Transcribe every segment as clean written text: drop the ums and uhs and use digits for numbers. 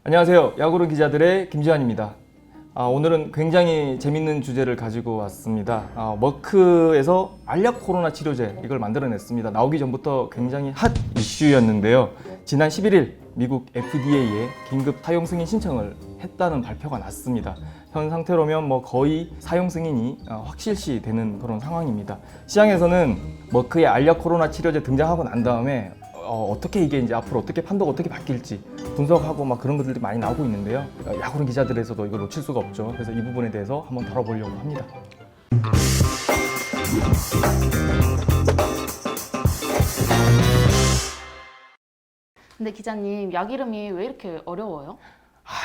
안녕하세요. 야구르 기자들의 김지환입니다. 오늘은 굉장히 재밌는 주제를 가지고 왔습니다. 머크에서 알약 코로나 치료제 이걸 만들어냈습니다. 나오기 전부터 굉장히 핫 이슈였는데요. 지난 11일 미국 FDA에 긴급 사용 승인 신청을 했다는 발표가 났습니다. 현 상태로면 거의 사용 승인이 확실시 되는 그런 상황입니다. 시장에서는 머크의 알약 코로나 치료제 등장하고 난 다음에 어떻게 이게 이제 앞으로 어떻게 판도가 어떻게 바뀔지 분석하고 그런 것들이 많이 나오고 있는데요. 야구른 기자들에서도 이걸 놓칠 수가 없죠. 그래서 이 부분에 대해서 한번 다뤄보려고 합니다. 근데 기자님, 약 이름이 왜 이렇게 어려워요?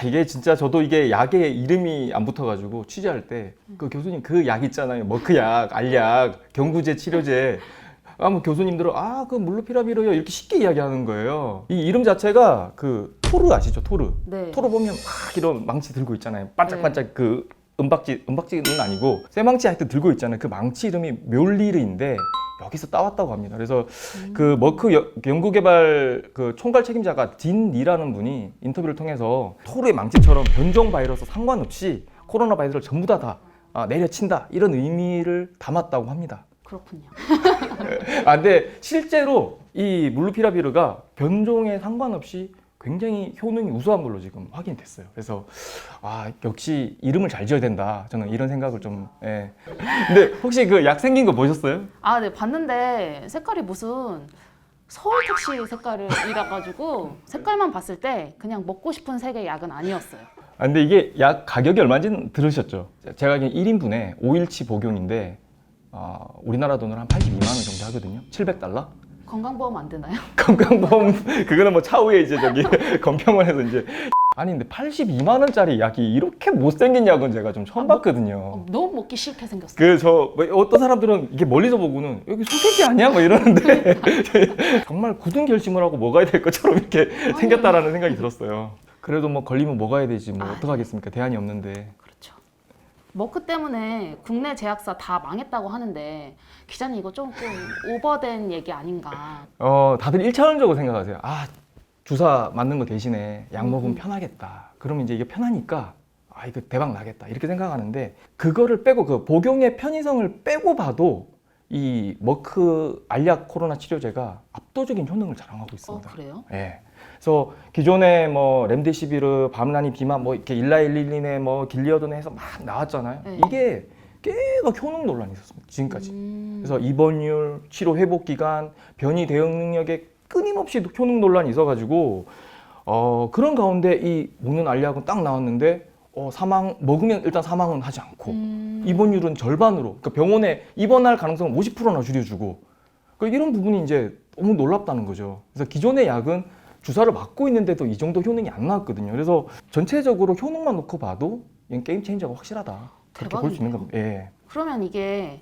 이게 진짜 저도 이게 약의 이름이 안 붙어가지고 취재할 때 그 교수님 그 약 있잖아요. 머크약, 알약, 경구제, 치료제. 교수님들은 그 물루피라비르요 이렇게 쉽게 이야기하는 거예요. 이 이름 자체가 그 토르 아시죠? 토르. 네. 토르 보면 이런 망치 들고 있잖아요. 반짝반짝 그 은박지는 아니고 쇠망치 하여튼 들고 있잖아요. 그 망치 이름이 멸리르인데 여기서 따왔다고 합니다. 그래서 그 머크 연구개발 그 총괄 책임자가 딘 리라는 분이 인터뷰를 통해서 토르의 망치처럼 변종 바이러스 상관없이 코로나 바이러스를 전부 다 내려친다 이런 의미를 담았다고 합니다. 그렇군요. 근데 실제로 이 물루피라비르가 변종에 상관없이 굉장히 효능이 우수한 걸로 지금 확인이 됐어요. 그래서 역시 이름을 잘 지어야 된다. 저는 이런 생각을 좀. 예. 근데 혹시 그 약 생긴 거 보셨어요? 네, 봤는데 색깔이 무슨 서울택시 색깔이라 가지고 색깔만 봤을 때 그냥 먹고 싶은 색의 약은 아니었어요. 근데 이게 약 가격이 얼마인지는 들으셨죠? 제가 알기로는 1인분에 5일치 복용인데 우리나라 돈으로 한 82만 원 정도 하거든요. 700달러? 건강보험 안 되나요? 건강보험 그거는 차후에 이제 건평원에서 이제 근데 82만 원짜리 약이 이렇게 못생긴 약은 제가 좀 처음 봤거든요. 너무 먹기 싫게 생겼어요. 어떤 사람들은 이게 멀리서 보고는 여기 소세지 아니야? 이러는데 정말 굳은 결심을 하고 먹어야 될 것처럼 이렇게 생겼다라는 생각이 들었어요. 그래도 걸리면 먹어야 되지 어떡하겠습니까? 대안이 없는데. 그렇죠. 머크 때문에 국내 제약사 다 망했다고 하는데 기자님 이거 조금 오버된 얘기 아닌가? 다들 1차원적으로 생각하세요. 주사 맞는 거 대신에 약 먹으면 편하겠다. 그러면 이제 이게 편하니까 이거 대박 나겠다 이렇게 생각하는데 그거를 빼고 그 복용의 편의성을 빼고 봐도 이 머크 알약 코로나 치료제가 압도적인 효능을 자랑하고 있습니다. 그래요? 예. 그래서 기존에 렘데시비르, 밤라니, 비만, 이렇게 일라일릴린에 길리어든에 해서 막 나왔잖아요. 네. 이게 계속 효능 논란이 있었습니다. 지금까지. 그래서 입원율, 치료 회복 기간, 변이 대응 능력에 끊임없이 효능 논란이 있어가지고 그런 가운데 이 먹는 알약은 딱 나왔는데 먹으면 일단 사망은 하지 않고 입원율은 절반으로, 그러니까 병원에 입원할 가능성을 50%나 줄여주고 이런 부분이 이제 너무 놀랍다는 거죠. 그래서 기존의 약은 주사를 맞고 있는데도 이 정도 효능이 안 나왔거든요. 그래서 전체적으로 효능만 놓고 봐도 이건 게임 체인저가 확실하다. 그렇게 볼 수 있는 겁니다. 예. 그러면 이게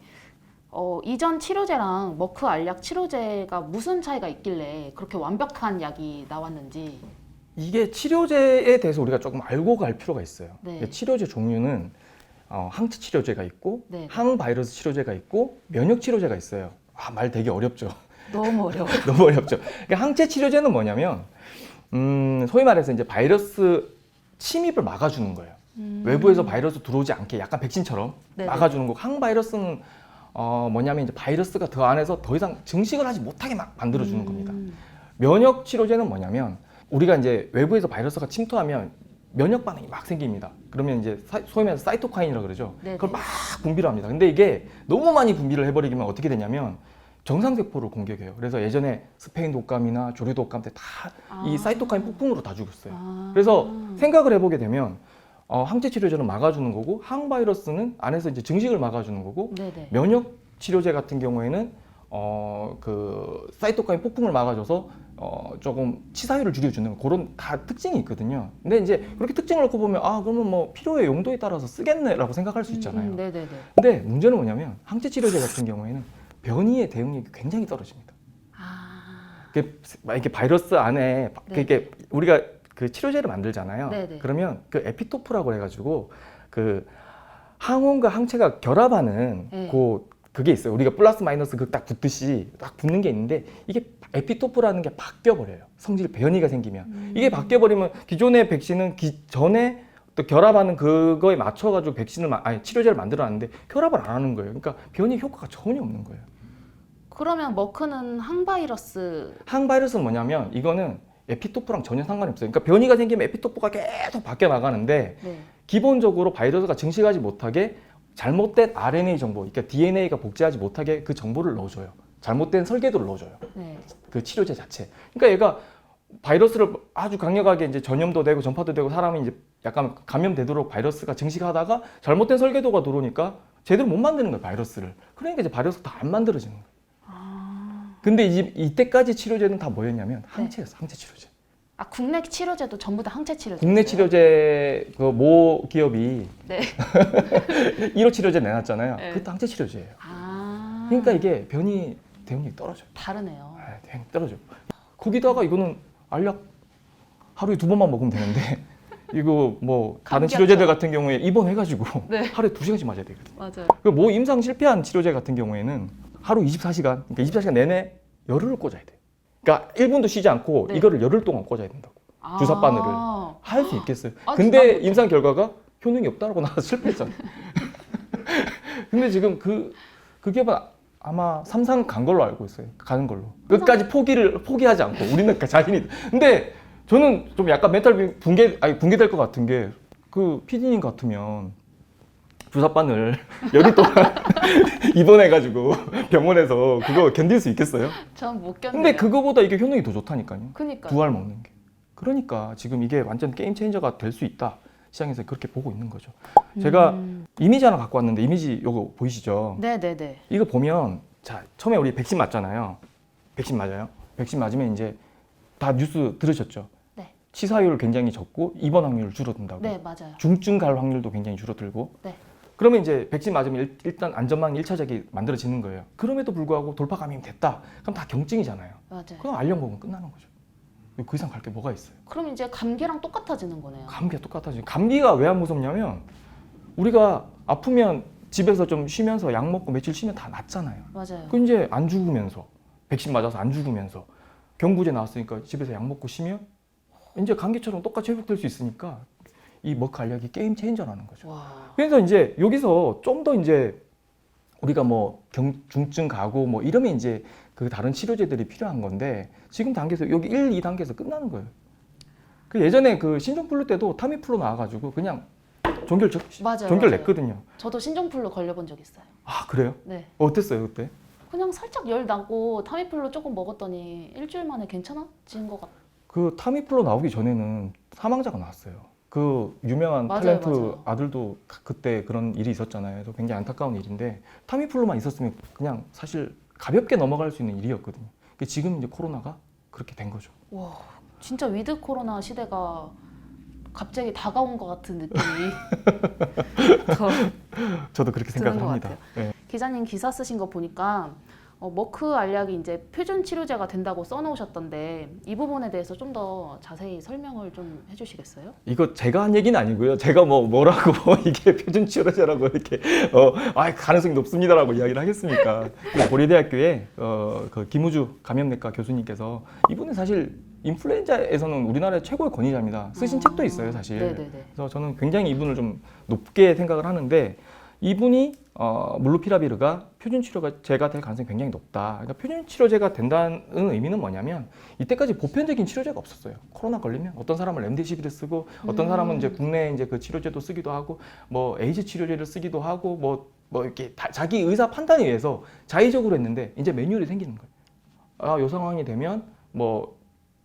이전 치료제랑 머크 알약 치료제가 무슨 차이가 있길래 그렇게 완벽한 약이 나왔는지. 이게 치료제에 대해서 우리가 조금 알고 갈 필요가 있어요. 네. 치료제 종류는 항체 치료제가 있고 네. 항바이러스 치료제가 있고 면역 치료제가 있어요. 말 되게 어렵죠. 너무 어려워요. 너무 어렵죠. 그러니까 항체 치료제는 뭐냐면 소위 말해서 이제 바이러스 침입을 막아주는 거예요. 외부에서 바이러스 들어오지 않게 약간 백신처럼 네네. 막아주는 거고, 항바이러스는 뭐냐면 이제 바이러스가 더 안에서 더 이상 증식을 하지 못하게 막 만들어주는 겁니다. 면역 치료제는 뭐냐면 우리가 이제 외부에서 바이러스가 침투하면 면역 반응이 막 생깁니다. 그러면 이제 소위 말해서 사이토카인이라고 그러죠. 네네. 그걸 막 분비를 합니다. 근데 이게 너무 많이 분비를 해버리면 어떻게 되냐면 정상세포를 공격해요. 그래서 예전에 스페인 독감이나 조류 독감 때 다 이 사이토카인 폭풍으로 다 죽었어요. 그래서 생각을 해보게 되면 항체 치료제는 막아주는 거고, 항바이러스는 안에서 이제 증식을 막아주는 거고, 네네. 면역 치료제 같은 경우에는 그 사이토카인 폭풍을 막아줘서 조금 치사율을 줄여주는 그런 다 특징이 있거든요. 근데 이제 그렇게 특징을 놓고 보면 그러면 필요의 용도에 따라서 쓰겠네라고 생각할 수 있잖아요. 네네네. 근데 문제는 뭐냐면 항체 치료제 같은 경우에는 변이의 대응력이 굉장히 떨어집니다. 이렇게 바이러스 안에 네. 이게 우리가 그 치료제를 만들잖아요. 네네. 그러면 그 에피토프라고 해가지고 그 항원과 항체가 결합하는 네. 그게 있어요. 우리가 플러스 마이너스 딱 붙듯이 딱 붙는 게 있는데 이게 에피토프라는 게 바뀌어 버려요. 성질 변이가 생기면 이게 바뀌어 버리면 기존의 백신은 전에 또 결합하는 그거에 맞춰 가지고 치료제를 만들어놨는데 결합을 안 하는 거예요. 그러니까 변이 효과가 전혀 없는 거예요. 그러면 머크는 항바이러스. 항바이러스는 뭐냐면 이거는 에피토프랑 전혀 상관이 없어요. 그러니까 변이가 생기면 에피토프가 계속 바뀌어 나가는데 네. 기본적으로 바이러스가 증식하지 못하게 잘못된 RNA 정보, 그러니까 DNA가 복제하지 못하게 그 정보를 넣어줘요. 잘못된 설계도를 넣어줘요. 네. 그 치료제 자체. 그러니까 얘가 바이러스를 아주 강력하게 이제 전염도 되고 전파도 되고 사람이 이제 약간 감염되도록 바이러스가 증식하다가 잘못된 설계도가 들어오니까 제대로 못 만드는 거예요, 바이러스를. 그러니까 이제 바이러스가 다 안 만들어지는 거예요. 근데 이때까지 치료제는 다 뭐였냐면 항체였어, 항체 치료제. 아, 국내 치료제도 전부 다 항체 치료제. 국내 치료제 그 모 기업이 네. 1호 치료제 내놨잖아요. 네. 그것도 항체 치료제예요. 아. 그러니까 이게 변이 대응력이 떨어져요. 다르네요. 대응이 떨어져요. 거기다가 이거는 알약 하루에 2번만 먹으면 되는데 이거 뭐 다른 감기약처럼. 치료제들 같은 경우에 입원해가지고 네. 하루에 2시간씩 맞아야 되거든요. 맞아요. 그 뭐 임상 실패한 치료제 같은 경우에는 하루 24시간, 그러니까 24시간 내내 열흘을 꽂아야 돼. 그러니까 1분도 쉬지 않고 네. 이거를 열흘 동안 꽂아야 된다고. 주사 바늘을. 아. 할 수 있겠어요. 아, 근데 진짜? 임상 결과가 효능이 없다라고 나와서 실패했잖아요. 근데 지금 그게 아마 3상 간 걸로 알고 있어요. 가는 걸로. 끝까지 포기하지 않고 우리는 자신이. 근데 저는 좀 약간 멘탈 붕괴될 것 같은 게 그 PD님 같으면 주사바늘 열흘 동안 입원해가지고 병원에서 그거 견딜 수 있겠어요? 전 못 견뎌요. 근데 그거보다 이게 효능이 더 좋다니까요. 그니까요. 2알 먹는 게. 그러니까 지금 이게 완전 게임 체인저가 될 수 있다. 시장에서 그렇게 보고 있는 거죠. 제가 이미지 하나 갖고 왔는데 이미지 요거 보이시죠? 네네네. 이거 보면 자 처음에 우리 백신 맞잖아요. 백신 맞아요. 백신 맞으면 이제 다 뉴스 들으셨죠? 네. 치사율 굉장히 적고 입원 확률 줄어든다고. 네, 맞아요. 중증 갈 확률도 굉장히 줄어들고. 네. 그러면 이제 백신 맞으면 일단 안전망 1차적이 만들어지는 거예요. 그럼에도 불구하고 돌파 감염이 됐다. 그럼 다 경증이잖아요. 맞아요. 그럼 알약 먹으면 끝나는 거죠. 그 이상 갈 게 뭐가 있어요? 그럼 이제 감기랑 똑같아지는 거네요. 감기가 똑같아지. 감기가 왜 안 무섭냐면 우리가 아프면 집에서 좀 쉬면서 약 먹고 며칠 쉬면 다 낫잖아요. 맞아요. 그 이제 안 죽으면서 백신 맞아서 안 죽으면서 경구제 나왔으니까 집에서 약 먹고 쉬면 이제 감기처럼 똑같이 회복될 수 있으니까 이 머크 알약이 게임 체인저라는 거죠. 와. 그래서 이제 여기서 좀 더 이제 우리가 뭐 중증 가고 뭐 이러면 이제 그 다른 치료제들이 필요한 건데 지금 단계에서 여기 1, 2단계에서 끝나는 거예요. 그 예전에 그 신종플루 때도 타미플루 나와가지고 그냥 종결 맞아요. 냈거든요. 저도 신종플루 걸려본 적 있어요. 아 그래요? 네. 어땠어요 그때? 그냥 살짝 열 나고 타미플루 조금 먹었더니 일주일 만에 괜찮아진 것 같아요. 그 타미플루 나오기 전에는 사망자가 나왔어요. 그 유명한 맞아요, 탤런트 맞아요. 아들도 그때 그런 일이 있었잖아요. 그래서 굉장히 안타까운 일인데 타미플루만 있었으면 그냥 사실 가볍게 넘어갈 수 있는 일이었거든요. 근데 지금 이제 코로나가 그렇게 된 거죠. 와, 진짜 위드 코로나 시대가 갑자기 다가온 것 같은 느낌이 더 저도 그렇게 드는 생각을 것 합니다. 같아요. 네. 기자님 기사 쓰신 거 보니까 머크 알약이 이제 표준 치료제가 된다고 써놓으셨던데 이 부분에 대해서 좀 더 자세히 설명을 좀 해주시겠어요? 이거 제가 한 얘기는 아니고요. 제가 뭐라고 이게 표준 치료제라고 이렇게 가능성이 높습니다라고 이야기를 하겠습니까? 고려대학교의 그 김우주 감염내과 교수님께서 이분은 사실 인플루엔자에서는 우리나라의 최고의 권위자입니다. 쓰신 책도 있어요, 사실. 네네네. 그래서 저는 굉장히 이분을 좀 높게 생각을 하는데 이분이 물루피라비르가 표준 치료제가 될 가능성이 굉장히 높다. 그러니까 표준 치료제가 된다는 의미는 뭐냐면 이때까지 보편적인 치료제가 없었어요. 코로나 걸리면 어떤 사람은 렘데시비를 쓰고 어떤 사람은 이제 국내 이제 그 치료제도 쓰기도 하고 뭐 에이즈 치료제를 쓰기도 하고 뭐 이렇게 자기 의사 판단에 의해서 자의적으로 했는데 이제 매뉴얼이 생기는 거예요. 이 상황이 되면 뭐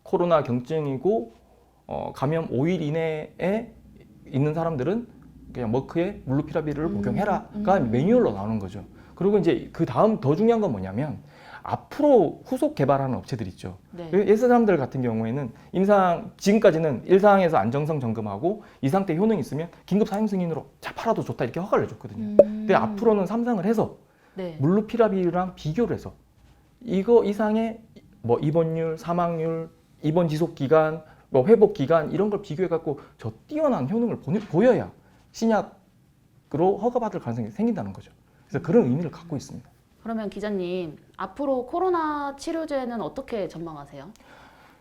코로나 경증이고 감염 5일 이내에 있는 사람들은 그냥 머크에 물루피라비르를 복용해라가 매뉴얼로 나오는 거죠. 그리고 이제 그 다음 더 중요한 건 뭐냐면 앞으로 후속 개발하는 업체들 있죠. 네. 예스 사람들 같은 경우에는 지금까지는 1상에서 안정성 점검하고 2상 때 효능이 있으면 긴급 사용 승인으로 자 팔아도 좋다 이렇게 허가를 내줬거든요. 근데 앞으로는 3상을 해서 네. 물루피라비르랑 비교를 해서 이거 이상의 뭐 입원율, 사망률, 입원 지속 기간, 뭐 회복 기간 이런 걸 비교해 갖고 저 뛰어난 효능을 보여야 신약으로 허가받을 가능성이 생긴다는 거죠. 그래서 그런 의미를 갖고 있습니다. 그러면 기자님, 앞으로 코로나 치료제는 어떻게 전망하세요?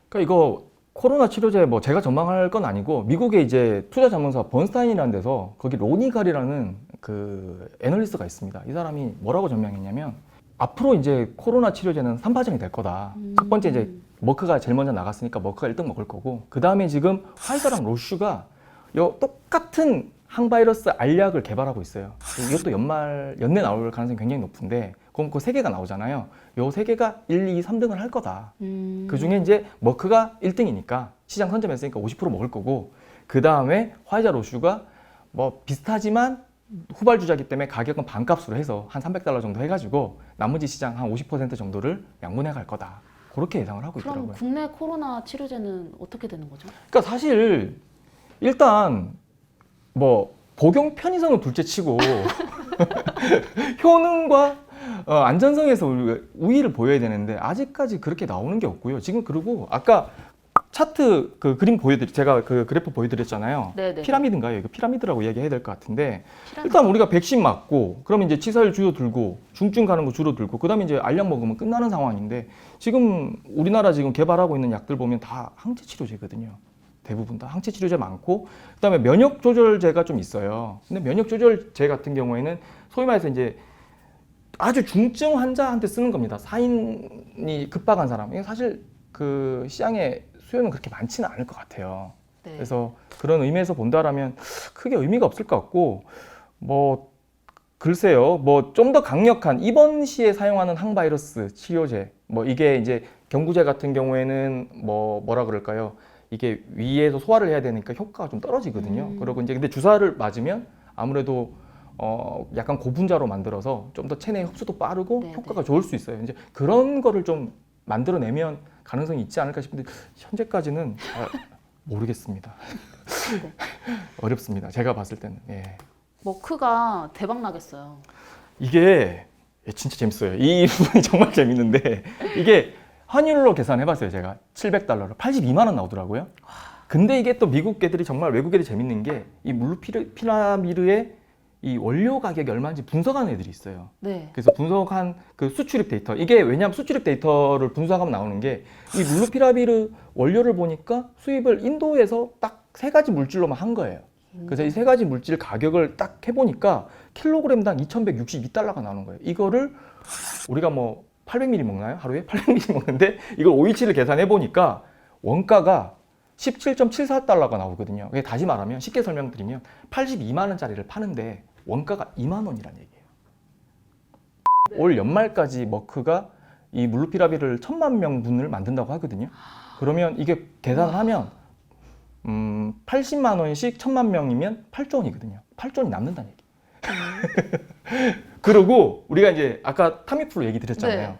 그러니까 이거 코로나 치료제 뭐 제가 전망할 건 아니고 미국의 이제 투자 자문사 번스타인이라는 데서 거기 로니 갈이라는 그 애널리스트가 있습니다. 이 사람이 뭐라고 전망했냐면 앞으로 이제 코로나 치료제는 3파전이 될 거다. 첫 번째 이제 머크가 제일 먼저 나갔으니까 머크가 1등 먹을 거고 그 다음에 지금 화이자랑 로슈가 요 똑같은 항바이러스 알약을 개발하고 있어요. 이것도 연내 나올 가능성이 굉장히 높은데 그럼 그 세 개가 나오잖아요. 요 세 개가 1, 2, 3등을 할 거다. 그 중에 이제 머크가 1등이니까 시장 선점했으니까 50% 먹을 거고 그 다음에 화이자 로슈가 뭐 비슷하지만 후발주자기 때문에 가격은 반값으로 해서 한 $300 정도 해가지고 나머지 시장 한 50% 정도를 양분해 갈 거다. 그렇게 예상을 하고 그럼 있더라고요. 국내 코로나 치료제는 어떻게 되는 거죠? 그러니까 사실 일단 뭐 복용 편의성은 둘째치고 효능과 안전성에서 우리가 우위를 보여야 되는데 아직까지 그렇게 나오는 게 없고요. 지금 그리고 아까 차트 그 그림 제가 그 그래프 보여드렸잖아요. 네네. 피라미드인가요? 이거 피라미드라고 이야기해야 될 것 같은데 피라미드. 일단 우리가 백신 맞고 그러면 이제 치사율 줄어들고 중증 가는 거 줄어들고 그다음에 이제 알약 먹으면 끝나는 상황인데 지금 우리나라 지금 개발하고 있는 약들 보면 다 항체 치료제거든요. 대부분 다 항체 치료제 많고 그다음에 면역 조절제가 좀 있어요. 근데 면역 조절제 같은 경우에는 소위 말해서 이제 아주 중증 환자한테 쓰는 겁니다. 사인이 급박한 사람. 이게 사실 그 시장에 수요는 그렇게 많지는 않을 것 같아요. 네. 그래서 그런 의미에서 본다라면 크게 의미가 없을 것 같고 뭐 글쎄요. 뭐 좀 더 강력한 입원 시에 사용하는 항바이러스 치료제 뭐 이게 이제 경구제 같은 경우에는 뭐라 그럴까요? 이게 위에서 소화를 해야 되니까 효과가 좀 떨어지거든요. 그리고 이제 근데 주사를 맞으면 아무래도 약간 고분자로 만들어서 좀 더 체내 흡수도 빠르고 네네. 효과가 좋을 수 있어요. 이제 그런 거를 좀 만들어내면 가능성이 있지 않을까 싶은데 현재까지는 잘 모르겠습니다. 네. 어렵습니다. 제가 봤을 때는. 예. 머크가 대박 나겠어요. 이게 진짜 재밌어요. 이 부분이 정말 재밌는데 이게 환율로 계산해봤어요. 제가 $700로 82만 원 나오더라고요. 근데 이게 또 미국 애들이 정말 외국 애들이 재밌는 게 이 물루피라미드의 이 원료 가격이 얼마인지 분석하는 애들이 있어요. 네. 그래서 분석한 그 수출입 데이터 이게 왜냐하면 수출입 데이터를 분석하면 나오는 게 이 물루피라비르 원료를 보니까 수입을 인도에서 딱 세 가지 물질로만 한 거예요. 그래서 이 세 가지 물질 가격을 딱 해보니까 킬로그램당 $2,162가 나오는 거예요. 이거를 우리가 뭐 800ml 먹나요? 하루에 800ml 먹는데 이걸 527을 계산해 보니까 원가가 $17.74가 나오거든요. 그게 다시 말하면 쉽게 설명드리면 82만 원짜리를 파는데 원가가 2만 원이란 얘기예요. 올 연말까지 머크가 이 물루피라비를 1,000만 명분을 만든다고 하거든요. 그러면 이게 계산하면 80만 원씩 1,000만 명이면 8조 원이거든요. 8조 원이 남는다는 얘기. 그리고 우리가 이제 아까 타미플루 얘기 드렸잖아요. 네.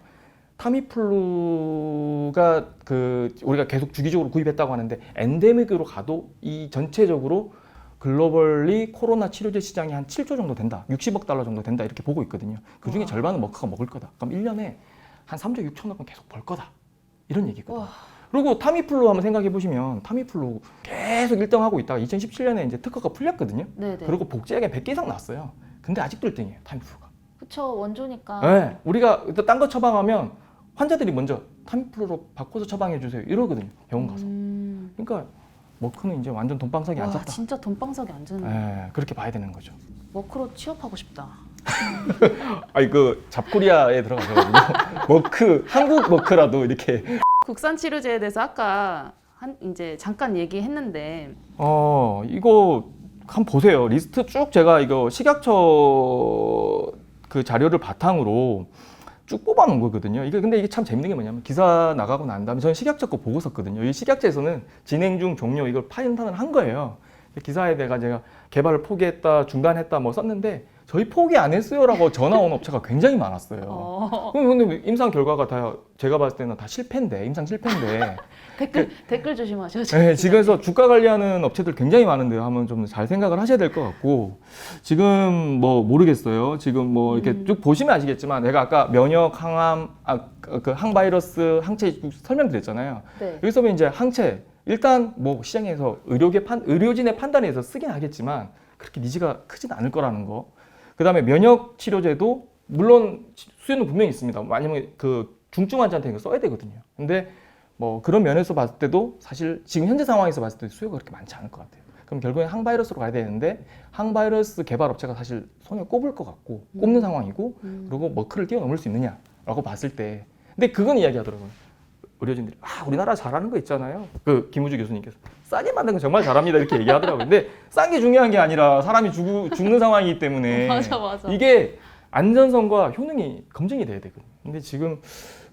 타미플루가 그 우리가 계속 주기적으로 구입했다고 하는데 엔데믹으로 가도 이 전체적으로 글로벌리 코로나 치료제 시장이 한 7조 정도 된다. $60억 정도 된다. 이렇게 보고 있거든요. 그 중에 절반은 머크가 먹을 거다. 그럼 1년에 한 3조 6천억은 계속 벌 거다. 이런 얘기거든요. 와. 그리고 타미플루 한번 생각해 보시면 타미플루 계속 1등 하고 있다가 2017년에 이제 특허가 풀렸거든요. 네네. 그리고 복제약에 100개 이상 나왔어요. 근데 아직도 1등이에요. 타미플루가. 그쵸, 원조니까. 네, 우리가 딴 거 처방하면 환자들이 먼저 타미플루로 바꿔서 처방해 주세요 이러거든요. 병원 가서. 그러니까 머크는 이제 완전 돈방석이 안 와, 찼다. 진짜 돈방석이 안 드는. 네, 그렇게 봐야 되는 거죠. 머크로 취업하고 싶다. 아니 그 잡코리아에 들어가서 머크 한국 머크라도 이렇게 국산 치료제에 대해서 아까 이제 잠깐 얘기했는데 이거 한번 보세요. 리스트 쭉 제가 이거 식약처 그 자료를 바탕으로 쭉 뽑아놓은 거거든요. 근데 이게 참 재밌는 게 뭐냐면 기사 나가고 난 다음에 저는 식약처 거 보고 썼거든요. 이 식약처에서는 진행 중 종료 이걸 파인탄을 한 거예요. 기사에 내가 제가 개발을 포기했다, 중단했다 뭐 썼는데 저희 포기 안 했어요라고 전화 온 업체가 굉장히 많았어요. 근데 임상 결과가 다 제가 봤을 때는 다 실패인데 임상 실패인데 댓글 조심하셔야 네, 지금서 주가 관리하는 업체들 굉장히 많은데요. 한번 좀 잘 생각을 하셔야 될 것 같고 지금 뭐 모르겠어요. 지금 뭐 이렇게 쭉 보시면 아시겠지만 내가 아까 면역, 항암, 그 항바이러스, 항체 설명드렸잖아요. 네. 여기서 이제 항체 일단 뭐 시장에서 의료진의 판단에 의해서 쓰긴 하겠지만 그렇게 니즈가 크진 않을 거라는 거. 그다음에 면역 치료제도 물론 수요는 분명히 있습니다. 왜냐면 그 중증 환자한테 이거 써야 되거든요. 근데 뭐 그런 면에서 봤을 때도 사실 지금 현재 상황에서 봤을 때 수요가 그렇게 많지 않을 것 같아요. 그럼 결국엔 항바이러스로 가야 되는데 항바이러스 개발 업체가 사실 손에 꼽을 것 같고 꼽는 상황이고 그리고 머크를 뛰어넘을 수 있느냐라고 봤을 때 근데 그건 이야기하더라고요. 의료진들이 우리나라 잘하는 거 있잖아요. 그 김우주 교수님께서 싸게 만든 거 정말 잘합니다 이렇게 얘기하더라고요. 근데 싼 게 중요한 게 아니라 사람이 죽는 상황이기 때문에 맞아. 이게 안전성과 효능이 검증이 돼야 되거든요. 근데 지금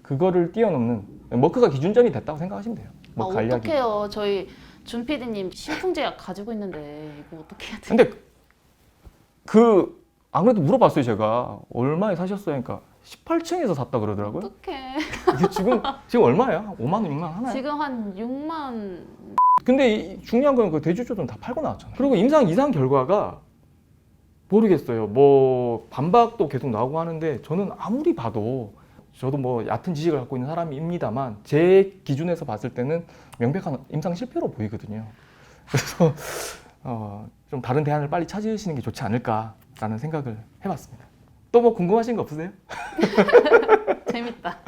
그거를 뛰어넘는 머크가 기준점이 됐다고 생각하시면 돼요. 머크 알약이. 어떡해요. 저희 준 PD님 신풍제약 가지고 있는데 이거 어떻게 해야 돼? 근데 그 안 그래도 물어봤어요 제가 얼마에 사셨어요? 그러니까 18층에서 샀다 그러더라고요. 어떡해. 이게 지금 얼마예요? 5만 원, 6만 원 하나요? 지금 한 6만. 근데 중요한 건 그 대주주들은 다 팔고 나왔잖아요. 그리고 임상 이상 결과가 모르겠어요. 뭐 반박도 계속 나오고 하는데 저는 아무리 봐도 저도 뭐 얕은 지식을 갖고 있는 사람입니다만 제 기준에서 봤을 때는 명백한 임상 실패로 보이거든요. 그래서 좀 다른 대안을 빨리 찾으시는 게 좋지 않을까라는 생각을 해봤습니다. 또 뭐 궁금하신 거 없으세요? 재밌다.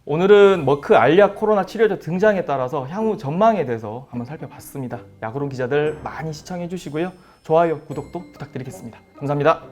오늘은 머크 알약 코로나 치료제 등장에 따라서 향후 전망에 대해서 한번 살펴봤습니다. 야구론 기자들 많이 시청해 주시고요. 좋아요, 구독도 부탁드리겠습니다. 감사합니다.